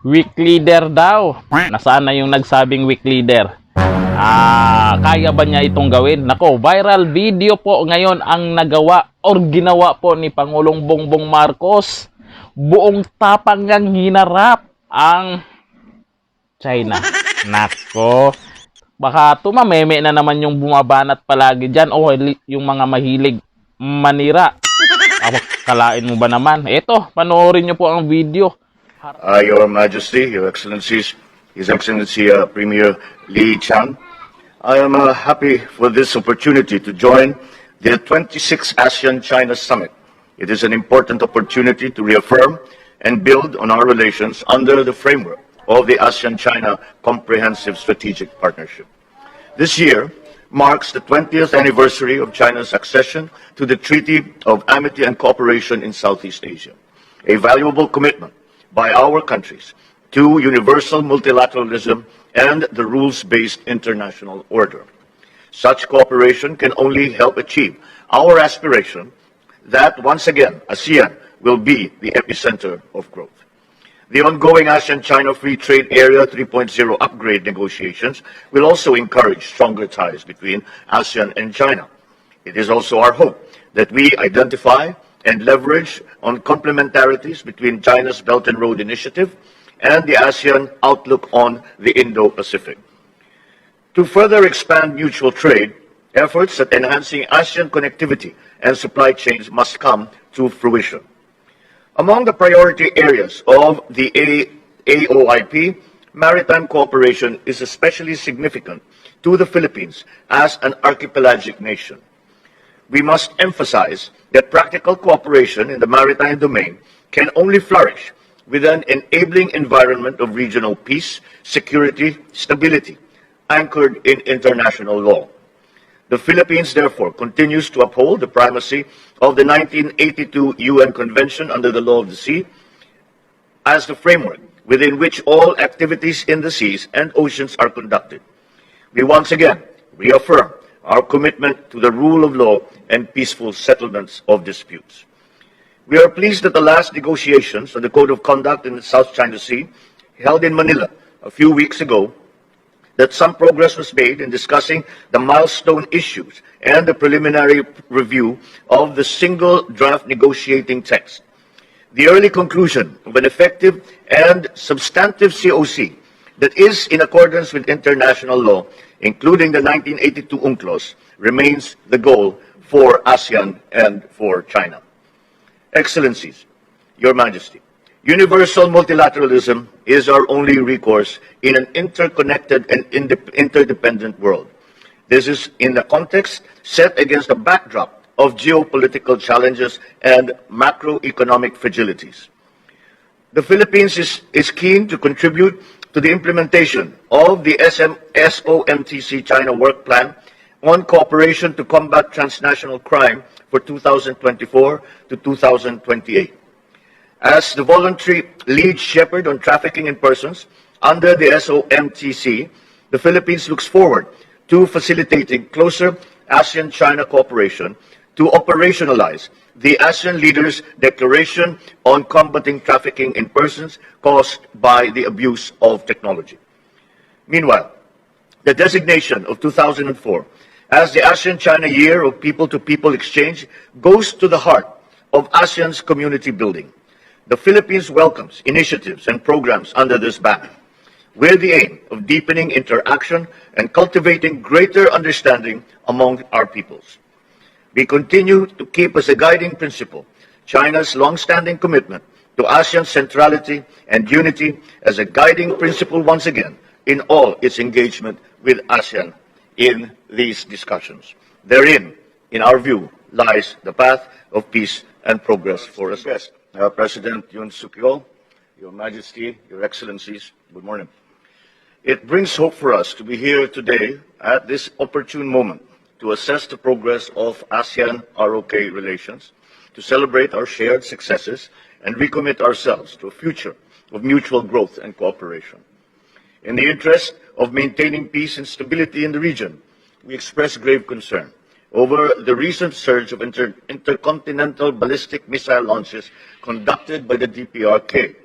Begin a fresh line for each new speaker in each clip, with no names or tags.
Weak leader daw. Nasaan na yung nagsabing weak leader? Kaya ba niya itong gawin? Nako, viral video po ngayon ang nagawa or ginawa po ni Pangulong Bongbong Marcos. Buong tapang ngang hinarap ang China. Nako, baka tumameme na naman yung bumabanat palagi dyan. O yung mga mahilig manira. Kalain mo ba naman? Eto, panoorin nyo po ang video.
Your Majesty, Your Excellencies, His Excellency Premier Li Chang, I am happy for this opportunity to join the 26th ASEAN-China Summit. It is an important opportunity to reaffirm and build on our relations under the framework of the ASEAN-China Comprehensive Strategic Partnership. This year marks the 20th anniversary of China's accession to the Treaty of Amity and Cooperation in Southeast Asia, a valuable commitment by our countries to universal multilateralism and the rules-based international order. Such cooperation can only help achieve our aspiration that once again ASEAN will be the epicenter of growth. The ongoing ASEAN-China Free Trade Area 3.0 upgrade negotiations will also encourage stronger ties between ASEAN and China. It is also our hope that we identify and leverage on complementarities between China's Belt and Road Initiative and the ASEAN outlook on the Indo-Pacific. To further expand mutual trade, efforts at enhancing ASEAN connectivity and supply chains must come to fruition. Among the priority areas of the AOIP, maritime cooperation is especially significant to the Philippines as an archipelagic nation. We must emphasize that practical cooperation in the maritime domain can only flourish with an enabling environment of regional peace, security, stability, anchored in international law. The Philippines, therefore, continues to uphold the primacy of the 1982 UN Convention under the Law of the Sea as the framework within which all activities in the seas and oceans are conducted. We once again reaffirm our commitment to the rule of law and peaceful settlements of disputes. We are pleased that the last negotiations on the Code of Conduct in the South China Sea, held in Manila a few weeks ago, that some progress was made in discussing the milestone issues and the preliminary review of the single draft negotiating text. The early conclusion of an effective and substantive COC that is in accordance with international law, including the 1982 UNCLOS, remains the goal for ASEAN and for China. Excellencies, Your Majesty, universal multilateralism is our only recourse in an interconnected and interdependent world. This is in the context set against a backdrop of geopolitical challenges and macroeconomic fragilities. The Philippines is keen to contribute to the implementation of the SOMTC China Work Plan on cooperation to combat transnational crime for 2024 to 2028. As the voluntary lead shepherd on trafficking in persons under the SOMTC, the Philippines looks forward to facilitating closer ASEAN-China cooperation to operationalize the ASEAN leaders' declaration on combating trafficking in persons caused by the abuse of technology. Meanwhile, the designation of 2004 as the ASEAN-China Year of People-to-People Exchange goes to the heart of ASEAN's community building. The Philippines welcomes initiatives and programs under this banner, with the aim of deepening interaction and cultivating greater understanding among our peoples. We continue to keep as a guiding principle China's long-standing commitment to ASEAN centrality and unity as a guiding principle once again in all its engagement with ASEAN in these discussions. Therein, in our view, lies the path of peace and progress for us. President Yoon Suk-yeol, Your Majesty, Your Excellencies, good morning. It brings hope for us to be here today at this opportune moment to assess the progress of ASEAN-ROK relations, to celebrate our shared successes, and recommit ourselves to a future of mutual growth and cooperation. In the interest of maintaining peace and stability in the region, we express grave concern over the recent surge of intercontinental ballistic missile launches conducted by the DPRK.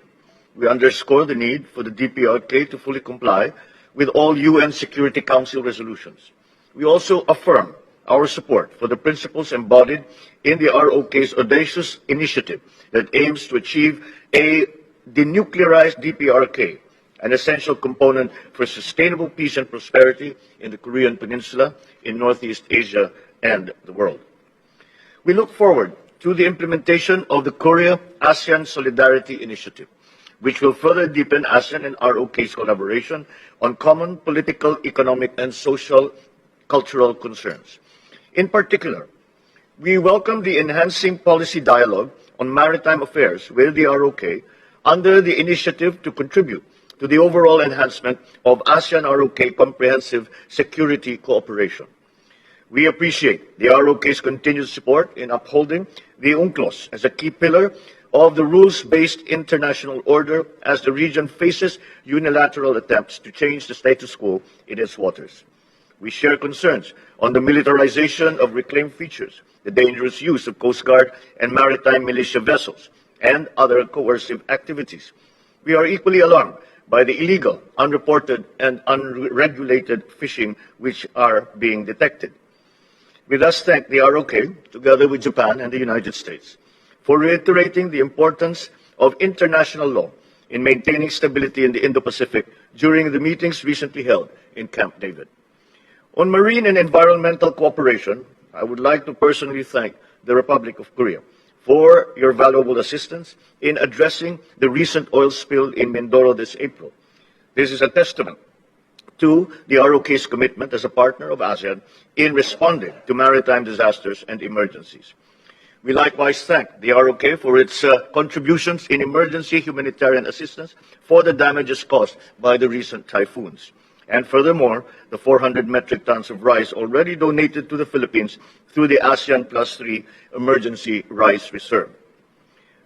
we underscore the need for the DPRK to fully comply with all UN Security Council resolutions. We also affirm our support for the principles embodied in the ROK's audacious initiative that aims to achieve a denuclearized DPRK, an essential component for sustainable peace and prosperity in the Korean Peninsula, in Northeast Asia, and the world. We look forward to the implementation of the Korea-ASEAN Solidarity Initiative, which will further deepen ASEAN and ROK's collaboration on common political, economic, and social cultural concerns. In particular, we welcome the enhancing policy dialogue on maritime affairs with the ROK under the initiative to contribute to the overall enhancement of ASEAN-ROK comprehensive security cooperation. We appreciate the ROK's continued support in upholding the UNCLOS as a key pillar of the rules-based international order as the region faces unilateral attempts to change the status quo in its waters. We share concerns on the militarization of reclaimed features, the dangerous use of Coast Guard and maritime militia vessels, and other coercive activities. We are equally alarmed by the illegal, unreported, and unregulated fishing which are being detected. We thus thank the ROK, together with Japan and the United States, for reiterating the importance of international law in maintaining stability in the Indo-Pacific during the meetings recently held in Camp David. On marine and environmental cooperation, I would like to personally thank the Republic of Korea for your valuable assistance in addressing the recent oil spill in Mindoro this April. This is a testament to the ROK's commitment as a partner of ASEAN in responding to maritime disasters and emergencies. We likewise thank the ROK for its contributions in emergency humanitarian assistance for the damages caused by the recent typhoons. And furthermore, the 400 metric tons of rice already donated to the Philippines through the ASEAN +3 Emergency Rice Reserve.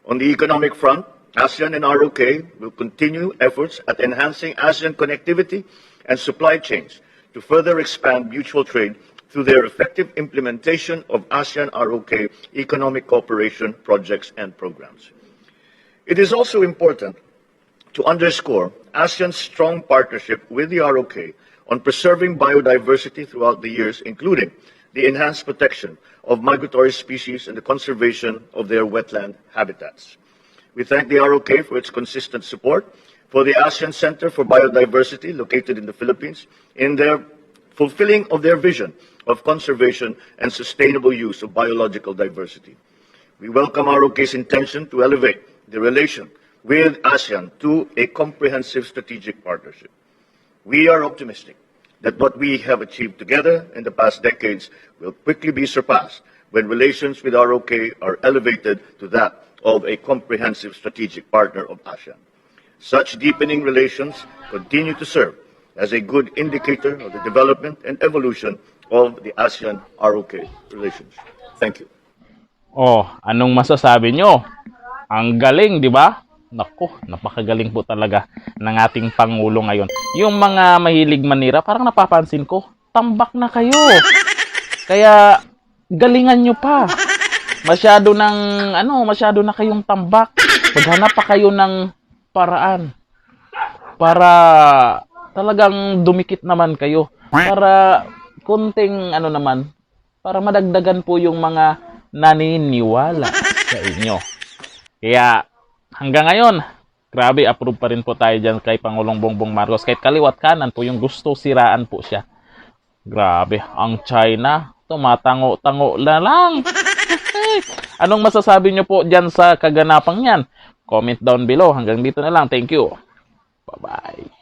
On the economic front, ASEAN and ROK will continue efforts at enhancing ASEAN connectivity and supply chains to further expand mutual trade through their effective implementation of ASEAN-ROK economic cooperation projects and programs. It is also important to underscore ASEAN's strong partnership with the ROK on preserving biodiversity throughout the years, including the enhanced protection of migratory species and the conservation of their wetland habitats. We thank the ROK for its consistent support for the ASEAN Center for Biodiversity located in the Philippines in their fulfilling of their vision of conservation and sustainable use of biological diversity. We welcome ROK's intention to elevate the relation with ASEAN to a comprehensive strategic partnership. We are optimistic that what we have achieved together in the past decades will quickly be surpassed when relations with ROK are elevated to that of a comprehensive strategic partner of ASEAN. Such deepening relations continue to serve as a good indicator of the development and evolution of the ASEAN-ROK relations. Thank you.
Oh, anong masasabi nyo? Ang galing, di ba? Naku, napakagaling po talaga ng ating Pangulo ngayon. Yung mga mahilig manira, parang napapansin ko, tambak na kayo. Kaya, galingan nyo pa. Masyado na kayong tambak. Maghanap pa kayo ng paraan. Para talagang dumikit naman kayo. Para kunting para madagdagan po yung mga naniniwala sa inyo. Kaya, hanggang ngayon, grabe, approve pa rin po tayo dyan kay Pangulong Bongbong Marcos. Kahit kaliwat kanan po, yung gusto siraan po siya. Grabe, ang China, tumatango-tango na lang. Anong masasabi nyo po dyan sa kaganapang yan? Comment down below. Hanggang dito na lang. Thank you. Bye-bye.